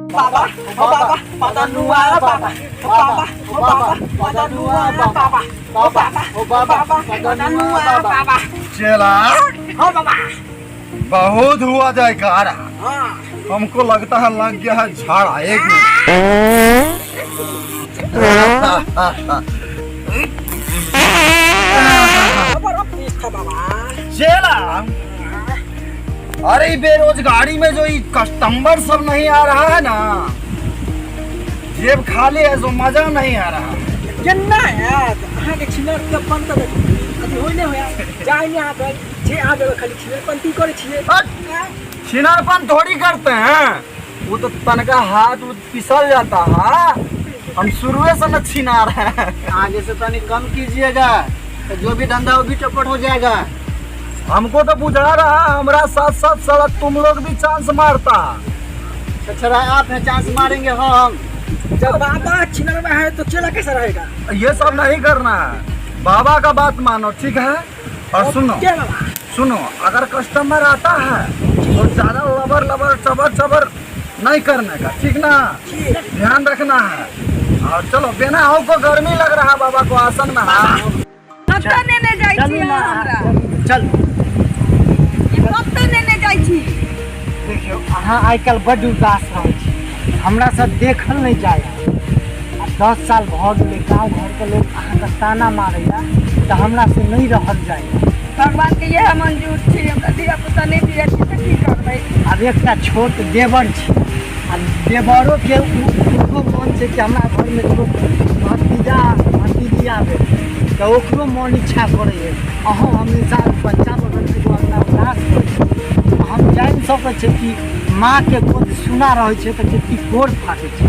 Baba, Baba, Padanua, Baba, Baba, Baba, Padanua, Baba, Baba, Baba, Padanua, Baba. चला हाँ बाबा। बहुत हुआ जयकारा। हाँ। हमको लगता है लग गया है झाड़ा एक चला। अरे बेरोजगारी में जो ये कस्टमर सब नहीं आ रहा है ना, जेब खाली है, जो मजा नहीं आ रहा है। जन्ना है हाँ के छिनर के पंत अभी होई नहीं होया जाए यहाँ पे जे आ जावे खाली छिनर पंती करे छिए छिनारपन थोड़ी करते हैं, वो तो तनका हाथ फिसल जाता है। हम शुरू से न छिना रहे हैं। आगे से तनी कम कीजिएगा तो जो भी धंधा वो भी चौपट हो जाएगा। हमको तो बुझा रहा है हमारा साथ साथ साला तुम लोग भी चांस मारता। अच्छा आप है चांस मारेंगे हम। जब बाबा छिनर में है तो चला कैसा रहेगा? ये सब नहीं करना है, बाबा का बात मानो, ठीक है? और सुनो क्या बाबा? सुनो, अगर कस्टमर आता है तो ज्यादा लबर लबर चबर चबर नहीं करने का, ठीक ना? ध्यान रखना है। और चलो बिना हो को गर्मी लग रहा है, बाबा को आसन में है। चल देखियो अहाँ आइ काल्हि बड्ड उदास रहै छी, हमरा से देखल नहीं जाए। 10 साल भ गेलै, गाँव घर के लोग अहाँके ताना मारैया तो हमरा से नहीं रहल जाए। भगवान के यह मंजूर छी, हमरा धिया पुता नहीं दिया छी त की करबै? अब एकटा छोट देवर छी, आ देवरों के उनको मन छै कि हमरा घर में एगो भतीजी आवे तो ओकरो मन इच्छा करे। अहाँ हमेशा बच्चा बगल में अपना उदास करै। हम जान सकै छी कि माँ के गोद सुना रहे छै तो कति गोर फाटे छै।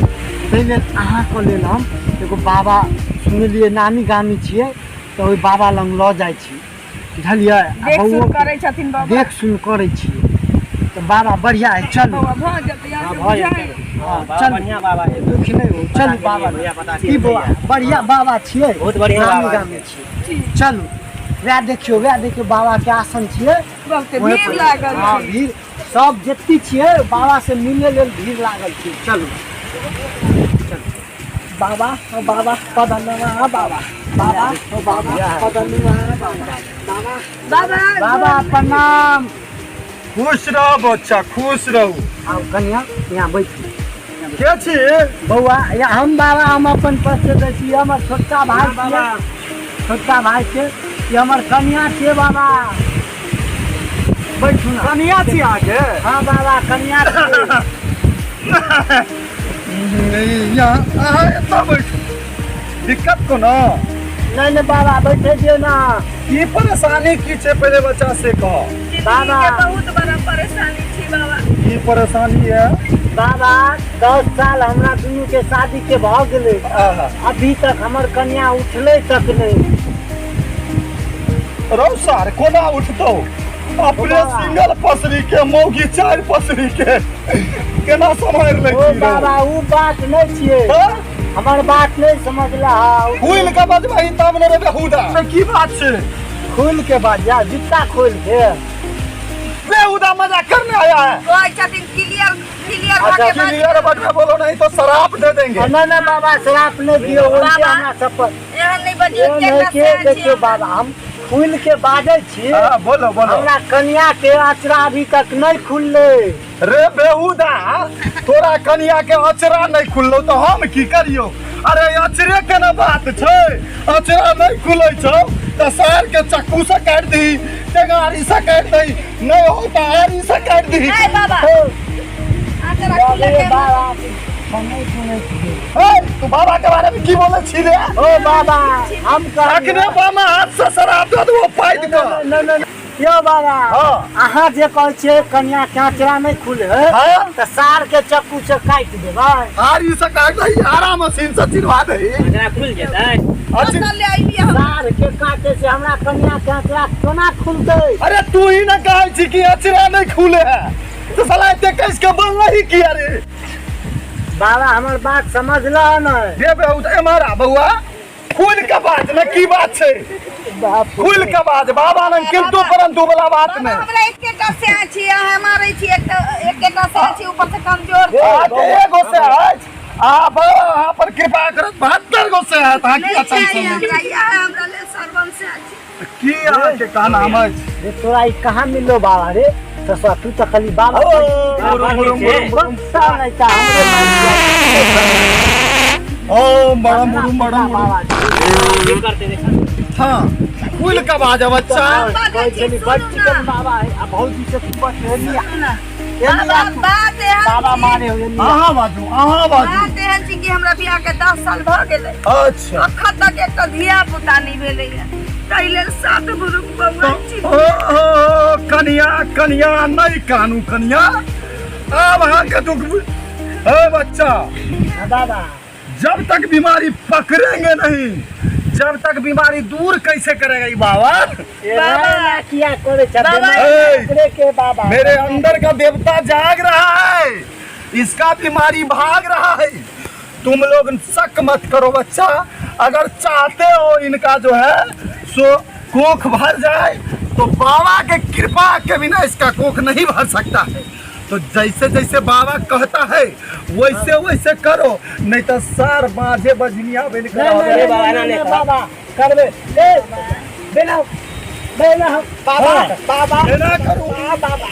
ताहि लेल अहाँके लेल हम एगो बाबा सुनलिए नामी गामी छियै तो ओहि बाबा लग लऽ जाइ छी, बुझलियै? देख सुन करै छथिन बाबा। देख सुन करै छी तो बाबा बढ़िया है। चलो बाबा भ जतै यार। चल बढ़िया बाबा है, दुख नहीं हो। चल बाबा की बढ़िया बाबा छियै, बहुत बढ़िया बाबा छियै। चलू वएह देखियो बाबा के आसन छियै। बहुत भीड़ लागल हाँ छै। भीड़ सब जत्ती छियै बाबा से मिले लेल भीड़ लागल छै। चलू बाबा ओ बाबा पदनुआ बाबा बाबा ओ बाबा पदनुआ बाबा बाबा बाबा प्रणाम। खुश रहो बच्चा, खुश रहो। आओ कन्या यहाँ बैठू। के छी? बौआ या हम बाबा हम अपन परिचय दै छी। हमर छोटका भाई छियै, छोटका भाई छै। ये हमर कन्या छियै बाबा। बैठू ना। कनिया छी आगे? हाँ बाबा कन्या छियै। यहाँ एतना बैठू, दिक्कत को ना? नहीं बाबा बैठे दियो ना। की परेशानी की छै पहले बच्चा से कहो। बाबा बहुत बड़ा परेशानी छी बाबा। की परेशानी है? बाबा 10 साल हमरा दुनू के शादी के भ गेलै, अभी तक हमर कन्या उठले तक नहीं। रौ सार कोना उठतो? अपने सिंगल पसरी के मौगी 4 पसरी के केना संभाल ले? ओ बाबा वो बात नहीं छियै, हमर बात नहीं समझला। खुल के बजबही तब ने रे बेहुदा। की बात छै? खोल के बाजा, जूता खोल के। बेहुदा मजाक करने आया है? कोई छथिन क्लियर अच्छा क्लियर बट में बोलो, नहीं तो शराब दे देंगे। ना बाबा शराब नहीं दियो, उनके हमरा सब पर एहन नहीं बजियो के देखियो बाबा हम खुल के बाजै छी। बोलो बोलो। हमरा कन्या के अचरा अभी तक नहीं खुलले। रे बेहुदा, तोरा कन्या के अचरा नहीं खुललो तो हम की करियो? अरे अचरे के ना बात छै, अचरा नहीं खुलै छौ तो सार के चक्कू से काट दी, टेंगारी से काट दी, नहीं होता आरी से काट दी। ए बाबा आचरा खुले के बाबा नहीं सुनै छी। तू बाबा के बारे में की बोले छी रे? ओ बाबा हम अखने बामा हाथ से शराब दे दो फाइट कर। नहीं यो बाबा अहाँ जे कहै छियै कन्या के अचरा नहीं खुले तो सार के चक्कू से काट देबै। आरी से काट दी, आरा मशीन से चिरवा दे, अचरा खुल जेतै। अच्छा ले आइलिए हम। सार के काटे से हमरा कन्या के अचरा केना खुलतै? अरे तू ही ना कहै छी कि अचरा नहीं खुले है, तो साला एते कैस के बोल नहीं किया रे? बाबा हमर बात समझला नहीं। रे बेहुदा हमारा बउआ खुल के बात ना की बात छै? खुल के बात बाबा ने किंतु परंतु वाला बात नहीं। हमरा एक एकेटा से छी हमारे छी एकेटा से छी ऊपर से कमजोर एगो से आज आप पर कृपा करत 72 गो से है ता की टेंशन नहीं हमरा ले सरवन से छी की यहाँ के का नाम है रे तोरा ई कहाँ मिलो बाबा रे ससुर तू तो खाली बाबा ओ बड़ा बाबा हाँ फूल का बाजा बच्चा बाबा है अब बहुत दिन से तू बस बाबा मारे हो आहा बाजू बात एहन छी कि हमरा बियाह के 10 साल भ गेलै अच्छा अखन तक एक धिया पुता नहीं भेलै ताहि लेल 7 गुरु बउआ छी ओ कनिया नहीं कानू कनिया अब हाँ के दुख ए बच्चा बाबा जब तक बीमारी पकड़ेंगे नहीं जब तक बीमारी दूर कैसे करेगा ये बाबा क्या करे के बाबा मेरे अंदर का देवता जाग रहा है इसका बीमारी भाग रहा है तुम लोग शक मत करो बच्चा अगर चाहते हो इनका जो है सो कोख भर जाए तो बाबा के कृपा के बिना इसका कोख नहीं भर सकता है तो जैसे जैसे बाबा कहता है वैसे वैसे करो नहीं तो सार बाजे बजनिया बिन बाबा कर दे बिना बाबा बाबा ना करो बाबा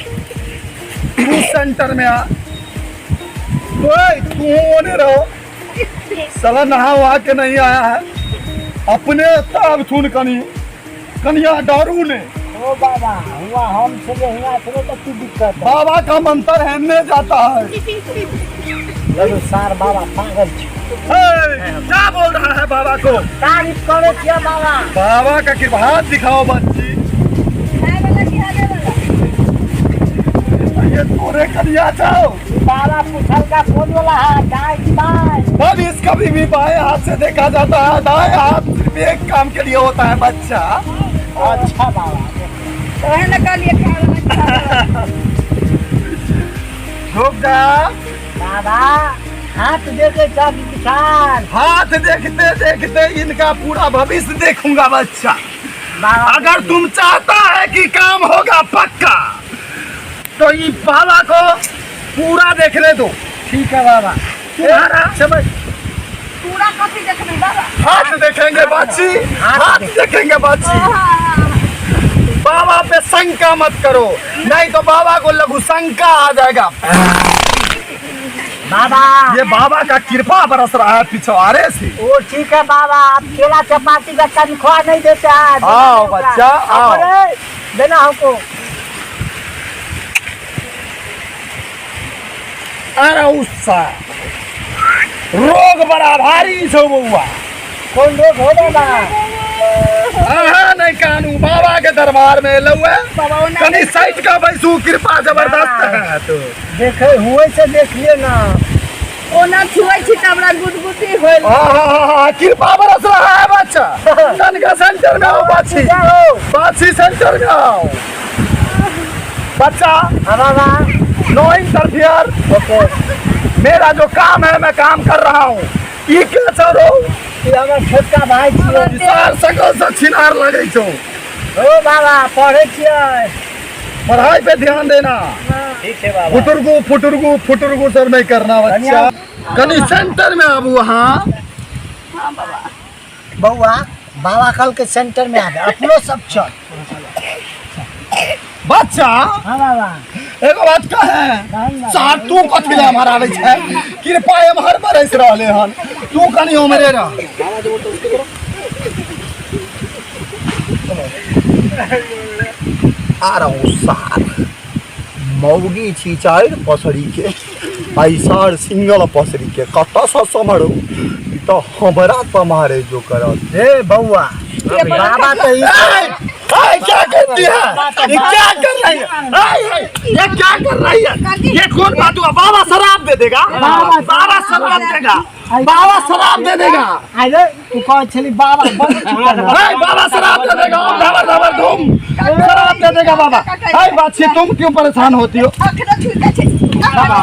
तू सेंटर में आ तू होने रहो साला नहा वहा के नहीं आया है अपने ताब थून कनिया दारू ने ओ बाबा हुआ हम चले हुआ चले तो की दिक्कत बाबा का मंत्र हेमने जाता है चलो सार बाबा पागल क्या बोल रहा है बाबा को तारीफ करे क्या बाबा बाबा का कृपा हाथ दिखाओ बच्ची ये तोरे कनिया जाओ बाबा पुछल का कौन वाला है गाय की बाय अब इसका भी बाएं हाथ से देखा जाता है दाएं हाथ सिर्फ एक काम के लिए होता है बच्चा अच्छा बाबा कहने का लिए रुक जा बाबा हाथ देके जग किसान हाथ देखते देखते इनका पूरा भविष्य देखूंगा बच्चा बाबा अगर तुम चाहता है कि काम होगा पक्का तो ये बाबा को पूरा देखने दो ठीक है बाबा तुम्हारा समझ पूरा कथी देखबी बाबा हाथ देखेंगे बच्ची हाथ देखेंगे बच्ची बाबा पे शंका मत करो नहीं तो बाबा को लघु शंका आ जाएगा बाबा ये बाबा का कृपा बरस रहा है पिछवाड़े से वो ठीक है बाबा आप केला चपाती का तनख्वाह नहीं देते हैं आओ बच्चा आओ देना हमको अरे उससा रोग बड़ा भारी छो बउआ कौन लोग हो बाबा नहीं कानू बाबा के दरबार में लौए कनी साइड का बैसू कृपा जबरदस्त है तो देखे हुए से देख लिए ना ओना छुए छी त हमरा गुदगुदी होइल कृपा बरस रहा है बच्चा तनका सेंटर में आओ बाछी सेंटर में आओ बच्चा बाबा नो इंटरफियर ओके मेरा जो काम है मैं काम कर रहा हूँ ये क्या चलो ये हमार छोटका भाई छियै सार सकल से छिनार लगे छो ओ बाबा पढ़े छियै पढ़ाई पे ध्यान देना ठीक है बाबा फुटुरगु सब नहीं करना बच्चा कनी सेंटर में आबू हाँ बउआ बाबा कल के सेंटर में आबे अपनो सब चल बच्चा हाँ बाबा एगो बात कहे सार तू कथी ले हमारा आवे छै कृपा एमहर बरस रहले हन तू कनी उमरे रह आ रहो सार मौगी छी चार पसरी के पैसार सिंगल पसरी के कत सा समरो तो हमरा पर मारे जो करत हे बउआ बाबा तो क्या करती है ये क्या कर रही है ये क्या कर रही है ये कौन बात हुआ बाबा शराब दे देगा बाबा शराब देगा बाबा शराब दे देगा अरे तू कौन छली बाबा बाबा शराब दे देगा धबर धबर घूम शराब दे देगा बाबा हाय बात से तुम क्यों परेशान होती हो अखरा छुटा छै बाबा